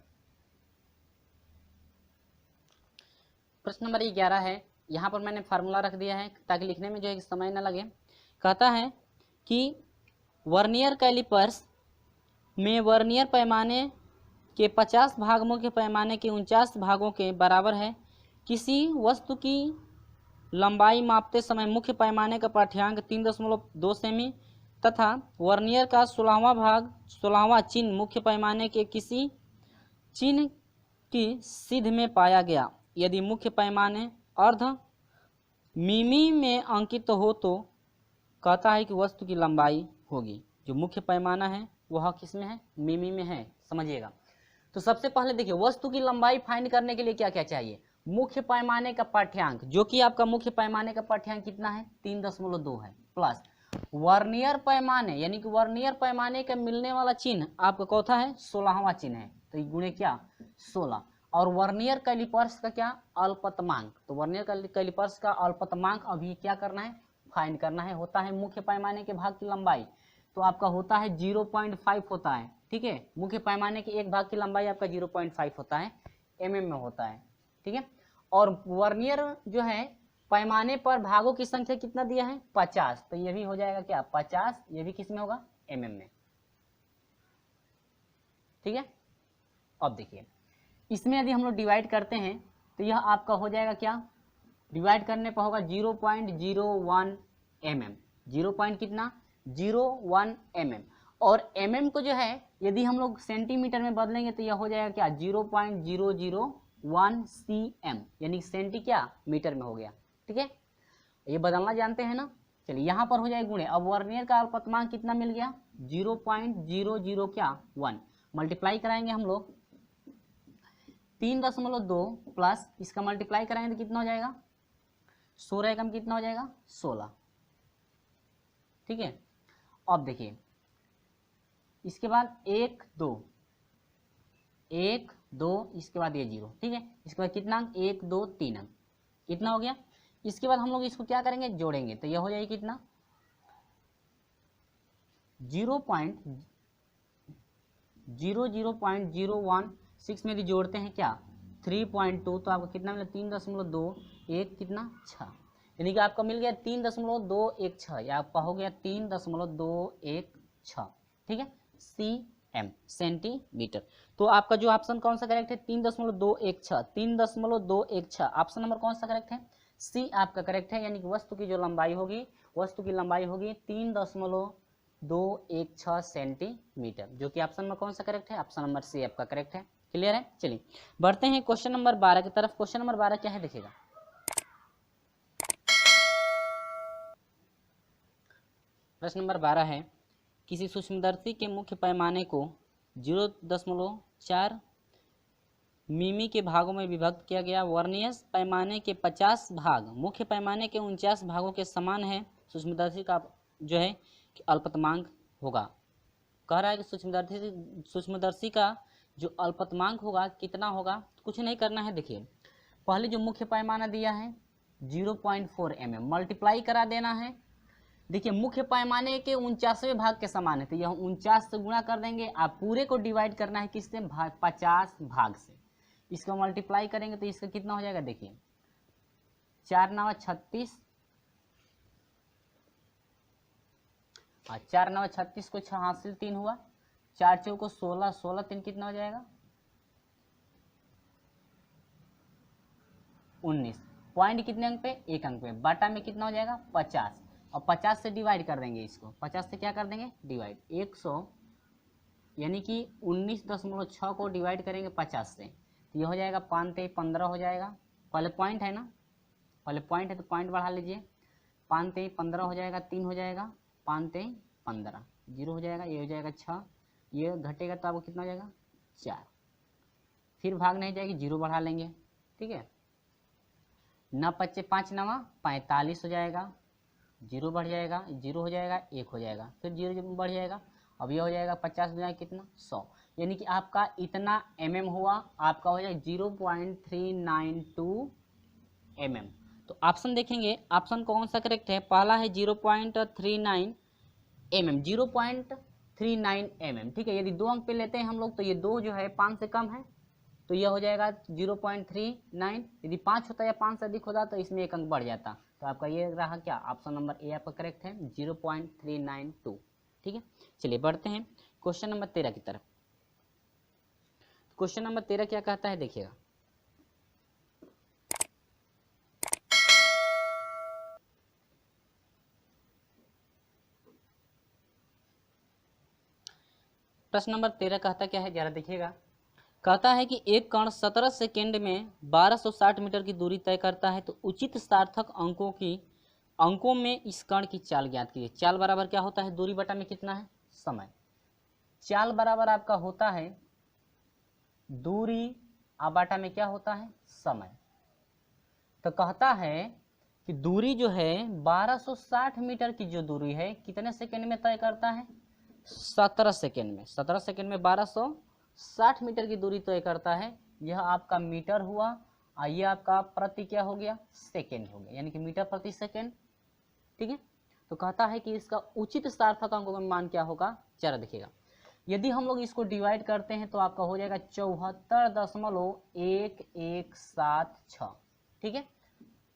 S1: प्रश्न नंबर 11 है, यहाँ पर मैंने फार्मूला रख दिया है ताकि लिखने में जो है समय न लगे। कहता है कि वर्नियर कैलिपर्स में वर्नियर पैमाने के 50 भाग मुख्य पैमाने के 49 भागों के बराबर है। किसी वस्तु की लंबाई मापते समय मुख्य पैमाने का पाठ्यांक 3.2 सेमी तथा वर्नियर का 16वां चिन्ह मुख्य पैमाने के किसी चिन्ह की सीध में पाया गया। यदि मुख्य पैमाने अर्ध मिमी में अंकित हो तो कहता है कि वस्तु की लंबाई होगी। जो मुख्य पैमाना है वह किस में है, मिमी में है, समझिएगा। तो सबसे पहले देखिए, वस्तु की लंबाई फाइंड करने के लिए क्या क्या चाहिए, मुख्य पैमाने का पाठ्यांक, जो कि आपका मुख्य पैमाने का पाठ्यांक कितना है, 3.2 है, प्लस वर्नियर पैमाने, यानी कि वर्नियर पैमाने का मिलने वाला चिन्ह आपका कौथा है, 16वां चिन्ह है, तो ये गुणे क्या 16, और वर्नियर कैलिपर्स का क्या अल्पतमांक, तो वर्नियर कैलिपर्स का अल्पतमांक अभी क्या करना है, फाइंड करना है। होता है मुख्य पैमाने के भाग की लंबाई, तो आपका होता है 0.5 होता है। ठीक है, मुख्य पैमाने के एक भाग की लंबाई आपका 0.5 होता है, mm में होता है। ठीक है, और वर्नियर जो है पैमाने पर भागों की संख्या कितना दिया है, 50, तो ये भी हो जाएगा क्या 50, ये भी किस में होगा, mm में। ठीक है, अब देखिए इसमें यदि हम लोग डिवाइड करते हैं तो यह आपका हो जाएगा क्या, डिवाइड करने पर होगा 0.01 mm, 0. कितना 01 mm, और mm को जो है यदि हम लोग सेंटीमीटर में बदलेंगे तो यह हो जाएगा क्या 0.001 cm, यानी सेंटी क्या मीटर में हो गया। ठीक है, ये बदलना जानते हैं ना। चलिए यहाँ पर हो जाए गुणे, अब वर्नियर का अल्पतमांक कितना मिल गया 0.00 क्या 1, मल्टीप्लाई कराएंगे हम लोग 3.2 प्लस इसका मल्टीप्लाई कराएंगे तो कितना हो जाएगा, 16 एकम कितना हो जाएगा 16। ठीक है, अब देखिए इसके बाद 1 2 1 2, इसके बाद ये 0। ठीक है, इसके बाद कितना अंक 1 2 3 अंक, इतना हो गया। इसके बाद हम लोग इसको क्या करेंगे, जोड़ेंगे, तो यह हो जाएगी कितना 0.00016 में यदि जोड़ते हैं क्या 3.2, तो आपको कितना मिला 3.21 कितना 6, यानी कि आपका मिल गया 3.216, या आपका हो गया 3.216। ठीक है, cm सेंटीमीटर। तो आपका जो ऑप्शन कौन सा करेक्ट है 3.216, 3.216 ऑप्शन नंबर कौन सा करेक्ट है, सी आपका करेक्ट है। यानी कि वस्तु की जो लंबाई होगी, वस्तु की लंबाई होगी 3.216 सेंटीमीटर, जो कि ऑप्शन में कौन सा करेक्ट है, ऑप्शन नंबर सी आपका करेक्ट है। क्लियर है, चलिए बढ़ते हैं क्वेश्चन नंबर 12 की तरफ। क्वेश्चन नंबर 12 क्या है देखिएगा, प्रश्न नंबर 12 है, किसी सूक्ष्मदर्शी के मुख्य पैमाने को 0.4 मिमी के भागों में विभक्त किया गया। वर्नियर पैमाने के 50 भाग मुख्य पैमाने के 49 भागों के समान है। सूक्ष्मदर्शी का जो है कि अल्पतमांक होगा। कह रहा है कि सूक्ष्मदर्शी का जो अल्पतमांक होगा कितना होगा, कुछ नहीं करना है। देखिए पहले जो मुख्य पैमाना दिया है 0.4 mm, मल्टीप्लाई करा देना है। देखिए मुख्य पैमाने के 49वें भाग के समान है, तो यह 49 से गुणा कर देंगे। आप पूरे को डिवाइड करना है किससे, 50 भाग से। इसको मल्टीप्लाई करेंगे तो इसका कितना हो जाएगा, देखिए 4 9 36, 4 9 36 को 6 हासिल 3 हुआ, 4 चौको 16, 16 3 कितना हो जाएगा 19। पॉइंट कितने अंक पे, 1 अंक पे, बाटा में कितना हो जाएगा 50, और 50 से डिवाइड कर देंगे इसको, 50 से क्या कर देंगे डिवाइड, 100 यानी कि 19.6 को डिवाइड करेंगे 50 से, तो ये हो जाएगा 5 3 15 हो जाएगा। पहले पॉइंट है ना, पहले पॉइंट है तो पॉइंट बढ़ा लीजिए, 5 3 15 हो जाएगा, 3 हो जाएगा, 5 3 15, 0 हो जाएगा, ये हो जाएगा 6, ये घटेगा तो आपको कितना हो जाएगा 4, फिर भाग नहीं जाएगी 0 बढ़ा लेंगे। ठीक है, 9 5 5 9 45 हो जाएगा, 0 बढ़ जाएगा, 0 हो जाएगा, 1 हो जाएगा, फिर 0 बढ़ जाएगा, अब ये हो जाएगा 50 हो जाएगा कितना 100, यानी कि आपका इतना mm हुआ, आपका हो जाएगा 0.392 mm। तो ऑप्शन देखेंगे, ऑप्शन कौन सा करेक्ट है, पहला है 0.39 mm, 0.39 mm। ठीक है, यदि 2 अंक पे लेते हैं हम लोग तो ये 2 जो है 5 से कम है, तो यह हो जाएगा 0.39। यदि 5 होता या 5 से अधिक होता तो इसमें 1 अंक बढ़ जाता, तो आपका ये रहा क्या, ऑप्शन नंबर ए आपका करेक्ट है 0.392। ठीक है, चलिए बढ़ते हैं क्वेश्चन नंबर 13 की तरफ। क्वेश्चन नंबर 13 क्या कहता है देखिएगा, प्रश्न नंबर 13 कहता क्या है जरा देखिएगा। कहता है कि एक कण 17 सेकेंड में 1260 मीटर की दूरी तय करता है, तो उचित सार्थक अंकों में इस कण की चाल ज्ञात कीजिए। चाल बराबर क्या होता है, दूरी बटा में कितना है समय। चाल बराबर आपका होता है दूरी बटा में क्या होता है समय। तो कहता है कि दूरी जो है 1260 मीटर की जो दूरी है कितने सेकेंड में तय करता है, 17 सेकेंड में। 17 सेकेंड में 1260 मीटर की दूरी तय करता है। यह आपका मीटर हुआ और ये आपका प्रति क्या हो गया, सेकेंड हो गया, यानी कि मीटर प्रति सेकेंड। ठीक है, तो कहता है कि इसका उचित सार्थक अंकों का मान क्या होगा, जरा देखिएगा। यदि हम लोग इसको डिवाइड करते हैं तो आपका हो जाएगा 74.1176। ठीक है,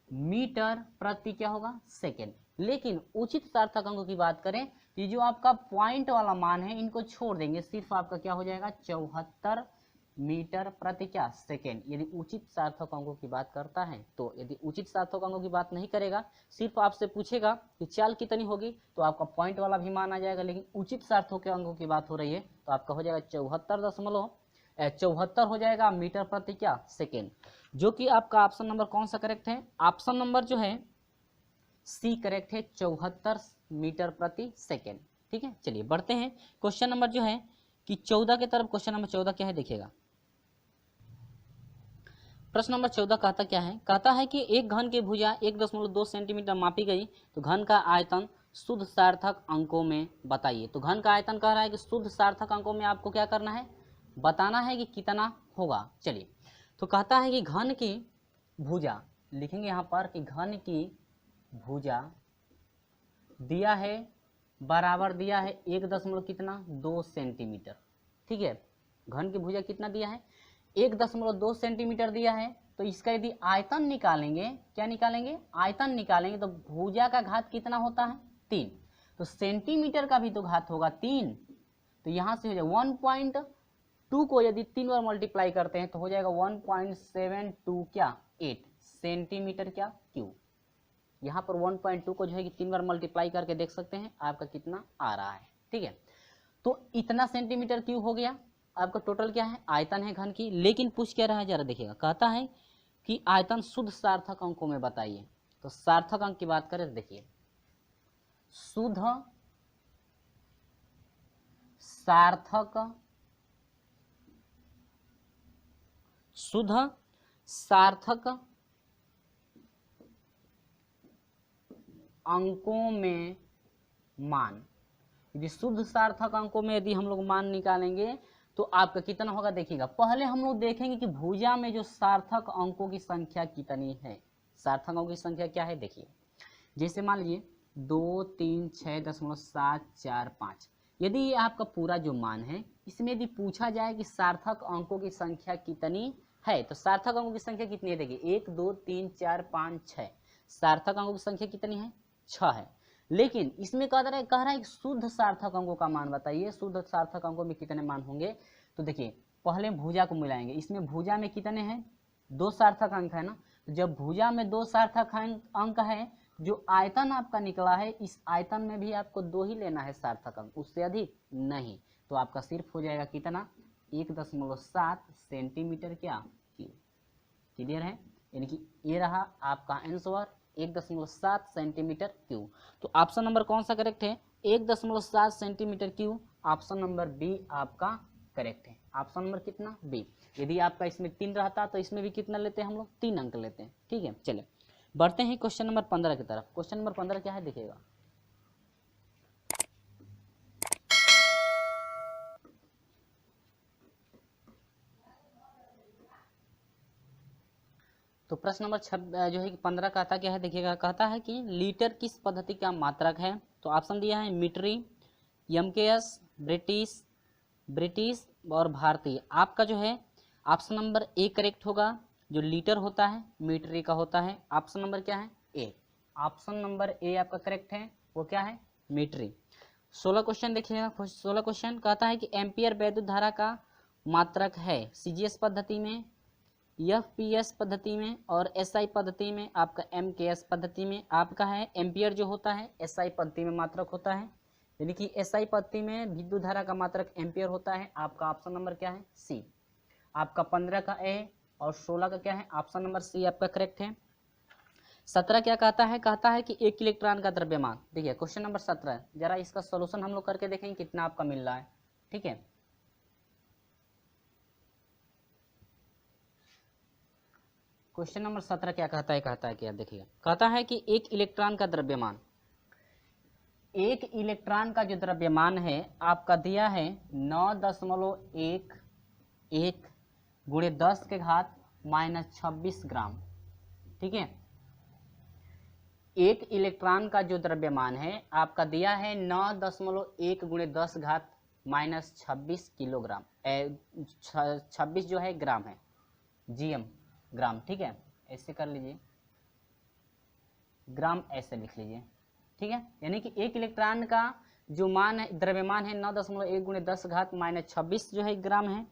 S1: मीटर प्रति क्या होगा सेकेंड। लेकिन उचित सार्थक अंकों की बात करें तो ये जो आपका पॉइंट वाला मान है इनको छोड़ देंगे, सिर्फ आपका क्या हो जाएगा 74 मीटर प्रति क्या सेकेंड। यदि उचित सार्थक अंकों की बात करता है तो, यदि उचित सार्थक अंकों की बात नहीं करेगा, सिर्फ आपसे पूछेगा कि चाल कितनी होगी तो आपका पॉइंट वाला भी मान आ जाएगा। लेकिन उचित सार्थक अंकों की बात हो रही है तो आपका हो जाएगा 74 हो जाएगा मीटर प्रति क्या सेकेंड, जो कि आपका ऑप्शन नंबर कौन सा करेक्ट है, ऑप्शन नंबर जो है सी करेक्ट है, 74 मीटर प्रति सेकेंड। ठीक है, चलिए बढ़ते हैं क्वेश्चन नंबर जो है कि 14 की तरफ। क्वेश्चन नंबर 14 क्या है देखिएगा। प्रश्न नंबर 14 कहता क्या है, कहता है कि एक घन की भुजा 1.2 सेंटीमीटर मापी गई, तो घन का आयतन शुद्ध सार्थक अंकों में बताइए। तो घन का आयतन कह रहा है कि शुद्ध सार्थक अंकों में आपको क्या करना है, बताना है कि कितना होगा। चलिए, तो कहता है कि घन की भुजा, लिखेंगे यहाँ पर कि घन की भुजा दिया है, बराबर दिया है 1.2 सेंटीमीटर। ठीक है, घन की भुजा कितना दिया है, 1.2 सेंटीमीटर दिया है। तो इसका यदि आयतन निकालेंगे, क्या निकालेंगे, आयतन निकालेंगे, तो भुजा का घात कितना होता है, 3। तो सेंटीमीटर का भी तो घात होगा 3। तो यहाँ से हो जाएगा 1.2 को यदि 3 बार मल्टीप्लाई करते हैं तो हो जाएगा 1.72 क्या 8 सेंटीमीटर क्या क्यूब। यहाँ पर 1.2 को जो है कि 3 बार मल्टीप्लाई करके देख सकते हैं आपका कितना आ रहा है। ठीक है, तो इतना सेंटीमीटर क्यूब हो गया आपका। टोटल क्या है, आयतन है घन की। लेकिन पूछ क्या रहा है जरा देखिएगा, कहता है कि आयतन शुद्ध सार्थक अंकों में बताइए। तो सार्थक अंक की बात करें तो देखिए, शुद्ध सार्थक अंकों में मान, यदि शुद्ध सार्थक अंकों में यदि हम लोग मान निकालेंगे तो आपका कितना होगा। देखिएगा, पहले हम लोग देखेंगे कि भुजा में जो सार्थक अंकों की संख्या कितनी है। सार्थक अंकों की संख्या क्या है, देखिए, जैसे मान लीजिए 2, 3, 6.745। यदि ये आपका पूरा जो मान है, इसमें यदि पूछा जाए कि सार्थक अंकों की संख्या कितनी है, तो सार्थक अंकों की संख्या कितनी है, देखिए 1, 2, 3, 4, 5, 6। सार्थक अंकों की संख्या कितनी है, 6 है। लेकिन इसमें कह रहा है कि शुद्ध सार्थक अंकों का मान बताइए, शुद्ध सार्थक अंकों में कितने मान होंगे। तो देखिए, पहले भुजा को मिलाएंगे, इसमें भुजा में कितने हैं, 2 सार्थक अंक है ना। तो जब भुजा में 2 सार्थक अंक है, जो आयतन आपका निकला है, इस आयतन में भी आपको 2 ही लेना है सार्थक अंक, उससे अधिक नहीं। तो आपका सिर्फ हो जाएगा कितना, 1.7 सेंटीमीटर क्या क्यूब। क्लियर है, यानी कि ये रहा आपका आंसर 1.7 सेंटीमीटर क्यूब। तो ऑप्शन नंबर कौन सा करेक्ट है, 1.7 centimetre cube. Option number B आपका करेक्ट है। ऑप्शन नंबर कितना, बी। यदि आपका इसमें 3 रहता तो इसमें भी कितना लेते हैं हम लोग, 3 अंक लेते हैं। ठीक है, चलिए बढ़ते हैं क्वेश्चन नंबर 15 की तरफ। क्वेश्चन नंबर 15 क्या है, देखिएगा, तो प्रश्न नंबर जो है 15 कहता क्या है, देखिएगा, कहता है कि लीटर किस पद्धति का मात्रक है। तो ऑप्शन दिया है मीट्री, एमकेएस, ब्रिटिश और भारतीय। आपका जो है ऑप्शन नंबर ए करेक्ट होगा, जो लीटर होता है मीट्री का होता है। ऑप्शन नंबर क्या है, ए। ऑप्शन नंबर ए आपका करेक्ट है, वो क्या है, मीट्री। 16 क्वेश्चन देखिएगा। 16 क्वेश्चन कहता है कि एम्पियर वैद्युत धारा का मात्रक है सीजीएस पद्धति में, एफपीएस पद्धति में और एसआई पद्धति में। आपका एमकेएस पद्धति में आपका है एम्पियर जो होता है, एसआई पद्धति में मात्रक होता है, यानी कि एसआई पद्धति में विद्युत धारा का मात्रक एम्पियर होता है। आपका ऑप्शन नंबर क्या है, सी। आपका 15 का ए और 16 का क्या है, ऑप्शन नंबर सी आपका करेक्ट है। 17 क्या कहता है, कहता है कि एक इलेक्ट्रॉन का द्रव्यमान। देखिए क्वेश्चन नंबर 17, जरा इसका सोल्यूशन हम लोग करके देखेंगे कितना आपका मिल रहा है। ठीक है, क्वेश्चन नंबर 17 क्या कहता है, क्या देखिए, कहता है कि एक इलेक्ट्रॉन का द्रव्यमान, एक इलेक्ट्रॉन का जो द्रव्यमान है आपका दिया है 9.11 गुणे 10 के घात -26 ग्राम। ठीक है, एक इलेक्ट्रॉन का जो द्रव्यमान है आपका दिया है 9.1 गुणे 10 घात -26 किलोग्राम। 26 जो है ग्राम है, जीएम ग्राम। ठीक है, ऐसे कर लीजिए, ग्राम ऐसे लिख लीजिए। ठीक है, यानी कि एक इलेक्ट्रॉन का जो मान है, द्रव्यमान है 9.1 गुणे 10 घात -26 जो है ग्राम है।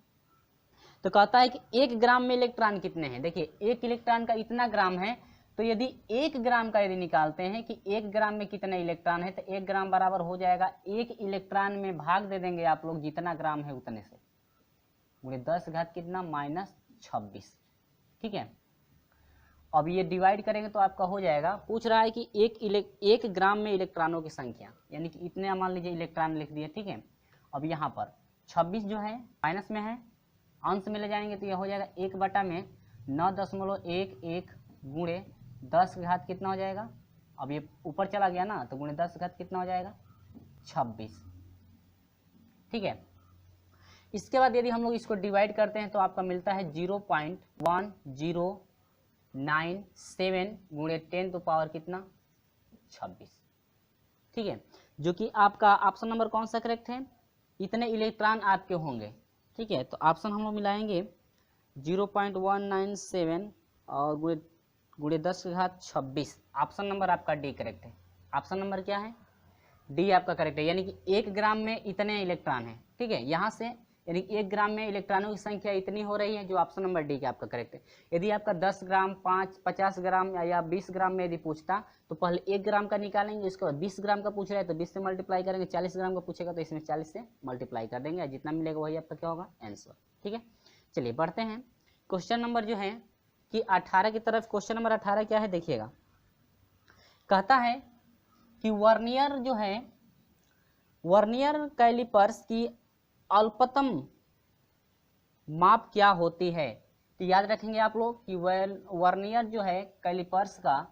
S1: तो कहता है कि 1 ग्राम में इलेक्ट्रॉन कितने हैं। देखिए एक इलेक्ट्रॉन का इतना ग्राम है, तो यदि 1 ग्राम का यदि निकालते हैं कि 1 ग्राम में कितने इलेक्ट्रॉन है, तो 1 ग्राम बराबर हो जाएगा 1 इलेक्ट्रॉन में भाग दे देंगे आप लोग जितना ग्राम है उतने से, गुणे 10 घात कितना -26। ठीक है, अब ये डिवाइड करेंगे तो आपका हो जाएगा, पूछ रहा है कि एक ग्राम में इलेक्ट्रॉनों की संख्या, यानी कि इतने मान लीजिए इलेक्ट्रॉन लिख दिए। ठीक है, अब यहाँ पर 26 जो है माइनस में है, अंश में ले जाएंगे तो यह हो जाएगा 1 बटा में 9.11 गुणे 10 की घात कितना हो जाएगा, अब ये ऊपर चला गया ना तो गुणे 10 की घात कितना हो जाएगा 26। ठीक है, इसके बाद यदि हम लोग इसको डिवाइड करते हैं तो आपका मिलता है 0.1097 गुणे 10 टू पावर कितना 26। ठीक है, जो कि आपका ऑप्शन नंबर कौन सा करेक्ट है, इतने इलेक्ट्रॉन आपके होंगे। ठीक है, तो ऑप्शन हम लोग मिलाएंगे 0.197 और गुणे 10 की घात 26। ऑप्शन नंबर आपका डी करेक्ट है। ऑप्शन नंबर क्या है, डी आपका करेक्ट है, यानी कि 1 ग्राम में इतने इलेक्ट्रॉन हैं। ठीक है, यहाँ से यानी 1 ग्राम में इलेक्ट्रॉनों की संख्या इतनी हो रही है, जो ऑप्शन नंबर डी का आपका करेक्ट है। यदि आपका 10 ग्राम 50 ग्राम या 20 ग्राम में यदि पूछता तो पहले 1 ग्राम का निकालेंगे, उसके बाद 20 ग्राम का पूछ रहा है तो 20 से मल्टीप्लाई करेंगे, 40 ग्राम का पूछेगा तो इसमें 40 से मल्टीप्लाई कर देंगे, जितना मिलेगा वही आपका क्या होगा आंसर। ठीक है, चलिए बढ़ते हैं। क्वेश्चन नंबर जो है कि 18 की तरफ, क्वेश्चन नंबर 18 क्या है देखिएगा, कहता है कि वर्नियर जो है, वर्नियर कैलिपर्स की अल्पतम माप क्या होती है। तो याद रखेंगे आप लोग कि वर्नियर जो है कैलिपर्स का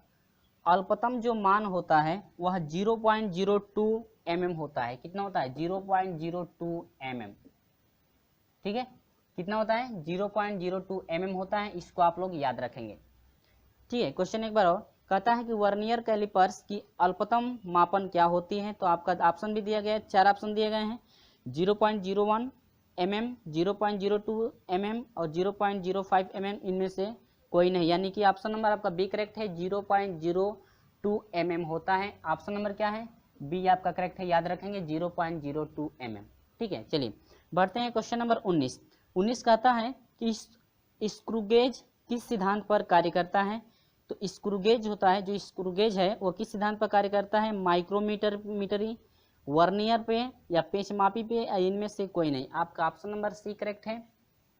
S1: अल्पतम जो मान होता है वह 0.02 mm होता है। कितना होता है 0.02 mm। ठीक है, कितना होता है 0.02 mm होता है, इसको आप लोग याद रखेंगे। ठीक है, क्वेश्चन एक बार और कहता है कि वर्नियर कैलिपर्स की अल्पतम मापन क्या होती है। तो आपका ऑप्शन भी दिया गया है, 4 ऑप्शन दिए गए हैं, 0.01 mm, 0.02 mm और 0.05 mm, इनमें से कोई नहीं, यानी कि ऑप्शन नंबर आपका बी करेक्ट है, 0.02 mm होता है। ऑप्शन नंबर क्या है, बी आपका करेक्ट है, याद रखेंगे 0.02 mm। ठीक है, चलिए बढ़ते हैं क्वेश्चन नंबर 19। 19 कहता है कि स्क्रूगेज किस सिद्धांत पर कार्य करता है। तो स्क्रूगेज होता है, जो स्क्रूगेज है वो किस सिद्धांत पर कार्य करता है, मीटरी, वर्नियर पे या पेंच मापी पे, या इनमें से कोई नहीं। आपका ऑप्शन नंबर सी करेक्ट है,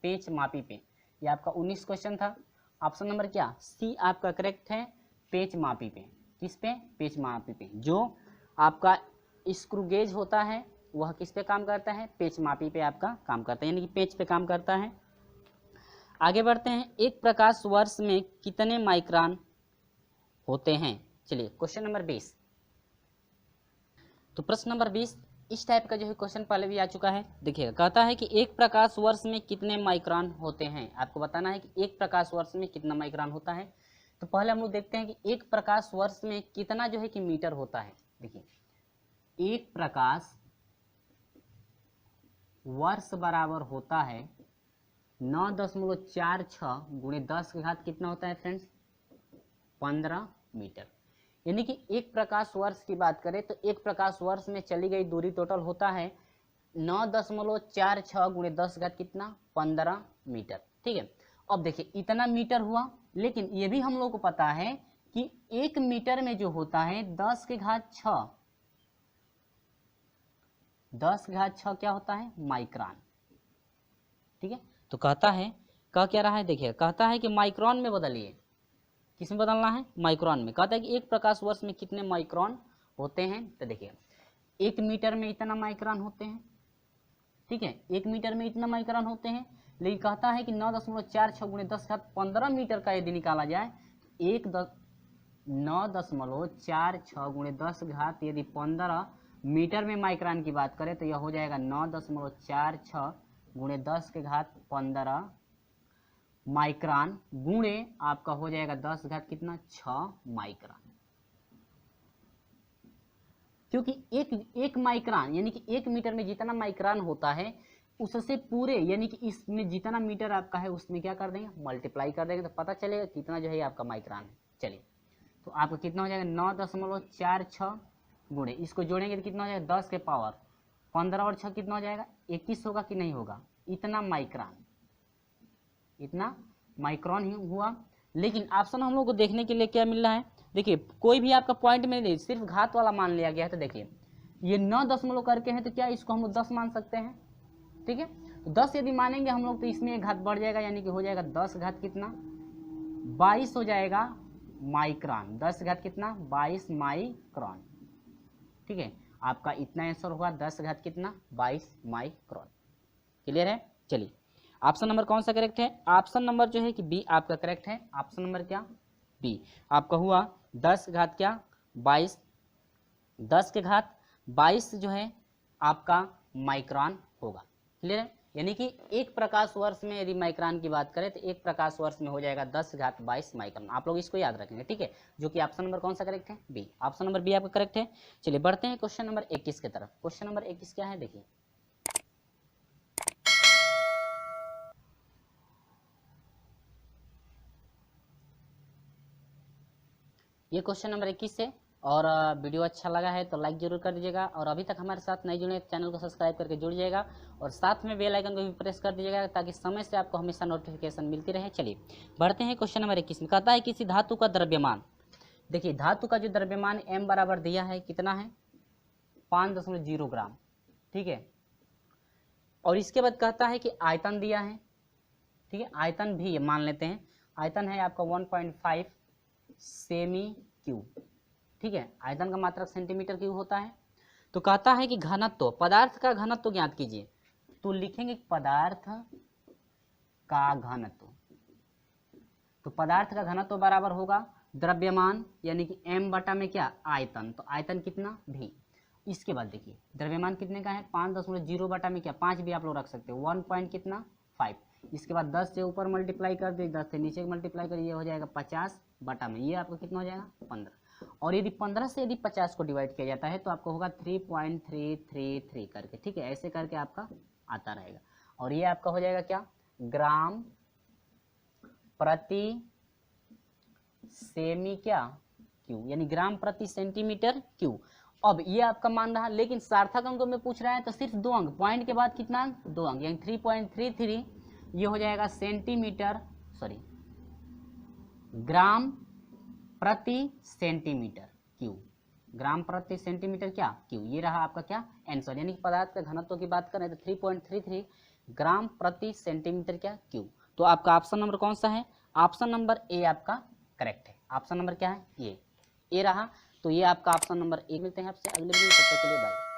S1: पेंच मापी पे। ये आपका 19 क्वेश्चन था, ऑप्शन नंबर क्या सी आपका करेक्ट है, पेंच मापी पे। किस पे, पेंच मापी पे। जो आपका स्क्रूगेज होता है वह किस पे काम करता है, पेंच मापी पे आपका काम करता है, यानी कि पेंच पे काम करता है। आगे बढ़ते हैं, एक प्रकाश वर्ष में कितने माइक्रोन होते हैं। चलिए क्वेश्चन नंबर 20। तो प्रश्न नंबर 20 इस टाइप का जो है क्वेश्चन पहले भी आ चुका है। देखिएगा, कहता है कि एक प्रकाश वर्ष में कितने माइक्रोन होते हैं। आपको बताना है कि एक प्रकाश वर्ष में कितना माइक्रोन होता है। तो पहले हम लोग देखते हैं कि एक प्रकाश वर्ष में कितना जो है कि मीटर होता है। देखिए, एक प्रकाश वर्ष बराबर होता है 9.46 गुणे 10 की घात कितना होता है फ्रेंड्स 15 मीटर। यानी कि एक प्रकाश वर्ष की बात करें तो एक प्रकाश वर्ष में चली गई दूरी टोटल होता है 9.46 गुणे 10 की घात कितना 15 मीटर। ठीक है, अब देखिए इतना मीटर हुआ, लेकिन ये भी हम लोग को पता है कि 1 मीटर में जो होता है 10 की घात 6, 10 की घात 6 क्या होता है माइक्रोन। ठीक है, तो कहता है, कह क्या रहा है देखिए, कहता है कि माइक्रोन में बदलिए। किस में बदलना है, माइक्रोन में। कहता है कि एक प्रकाश वर्ष में कितने माइक्रोन होते हैं। तो देखिए 1 मीटर में इतना माइक्रोन होते हैं। ठीक है, 1 मीटर में इतना माइक्रोन होते हैं, लेकिन कहता है कि 9.46 गुणे 10 घात 15 मीटर का यदि निकाला जाए, 9.46 गुणे 10 घात यदि 15 मीटर में माइक्रोन की बात करें तो यह हो जाएगा 9.46 गुणे 10 के घात 15 माइक्रोन गुणे आपका हो जाएगा 10 घात कितना 6 माइक्रोन। क्योंकि एक माइक्रोन यानी कि 1 मीटर में जितना माइक्रोन होता है उससे पूरे यानी कि इसमें जितना मीटर आपका है उसमें क्या कर देंगे मल्टीप्लाई कर देंगे, तो पता चलेगा कितना जो है आपका माइक्रोन है। चलिए, तो आपका कितना हो जाएगा 9.46 गुणे, इसको जोड़ेंगे तो कितना हो जाएगा 10 के पावर 15 और 6 कितना हो जाएगा 21 होगा कि नहीं होगा, इतना माइक्रोन, इतना माइक्रोन ही हुआ। लेकिन ऑप्शन हम लोग को देखने के लिए क्या मिल रहा है, देखिए कोई भी आपका पॉइंट में नहीं, सिर्फ घात वाला मान लिया गया है। तो देखिए ये 9 दशमलव करके हैं तो क्या इसको हम लोग 10 मान सकते हैं। ठीक है, तो 10 यदि मानेंगे हम लोग तो इसमें एक घात बढ़ जाएगा, यानी कि हो जाएगा 10 घात कितना 22 हो जाएगा माइक्रोन। 10 घात कितना 22 माइक्रोन। ठीक है, आपका इतना आंसर होगा 10 घात कितना 22 माइक्रोन। क्लियर है। चलिए ऑप्शन नंबर कौन सा करेक्ट है? ऑप्शन नंबर जो है कि बी आपका करेक्ट है। ऑप्शन नंबर क्या? बी आपका हुआ 10 घात क्या 22, 10 के घात 22 जो है आपका माइक्रोन होगा। क्लियर है? यानी कि एक प्रकाश वर्ष में यदि माइक्रोन की बात करें तो एक प्रकाश वर्ष में हो जाएगा 10 घात 22 माइक्रोन। आप लोग इसको याद रखेंगे, ठीक है, जो कि ऑप्शन नंबर कौन सा करेक्ट है? बी। ऑप्शन नंबर बी आपका करेक्ट है। चलिए बढ़ते हैं क्वेश्चन नंबर 21 की तरफ। क्वेश्चन नंबर 21 क्या है देखिए, ये क्वेश्चन नंबर 21 है। और वीडियो अच्छा लगा है तो लाइक जरूर कर दीजिएगा, और अभी तक हमारे साथ नहीं जुड़े चैनल को सब्सक्राइब करके जुड़ जाइएगा, और साथ में बेल आइकन को भी प्रेस कर दीजिएगा ताकि समय से आपको हमेशा नोटिफिकेशन मिलती रहे। चलिए बढ़ते हैं क्वेश्चन नंबर 21 में। कहता है किसी धातु का द्रव्यमान, देखिए धातु का जो द्रव्यमान m बराबर दिया है कितना है? 5.0 ग्राम, ठीक है। और इसके बाद कहता है कि आयतन दिया है, ठीक है, आयतन भी मान लेते हैं, आयतन है आपका 1.5 सेमी क्यूब, ठीक है, आयतन का मात्रक सेंटीमीटर क्यूब होता है। तो कहता है कि घनत्व, पदार्थ का घनत्व ज्ञात कीजिए। तो लिखेंगे पदार्थ का घनत्व, तो पदार्थ का घनत्व बराबर होगा द्रव्यमान यानी कि m बटा में क्या आयतन, तो आयतन कितना भी। इसके बाद देखिए द्रव्यमान कितने का है 5.0 बटा में क्या 5 भी आप लोग रख सकते हो 1 पॉइंट कितना 5। इसके बाद 10 से ऊपर मल्टीप्लाई कर दे, 10 से नीचे मल्टीप्लाई कर, ये हो जाएगा 50 बटा में, ये आपको कितना हो जाएगा 15। और यदि 15 से यदि 50 को डिवाइड किया जाता है तो आपको होगा 3.333 करके, ठीक है, ऐसे करके आपका आता रहेगा। और ये आपका हो जाएगा क्या ग्राम प्रति सेमी क्या क्यू, यानी ग्राम प्रति सेंटीमीटर क्यू। अब ये आपका मान रहा, लेकिन सार्थक अंकों में पूछ रहा है तो सिर्फ 2 अंक, पॉइंट के बाद कितना अंक 2 अंक, यानी 3.33 ये हो जाएगा सेंटीमीटर, सॉरी ग्राम प्रति सेंटीमीटर क्यू, ग्राम प्रति सेंटीमीटर क्या क्यू, ये रहा आपका क्या आंसर। यानी कि पदार्थ का घनत्व की बात करें तो 3.33 ग्राम प्रति सेंटीमीटर क्या क्यू। तो आपका ऑप्शन नंबर कौन सा है? ऑप्शन नंबर ए आपका करेक्ट है। ऑप्शन नंबर क्या है? ये ए रहा। तो ये आपका ऑप्शन नंबर ए। मिलते हैं आपसे अगले वीडियो में, तब तक के लिए बाय।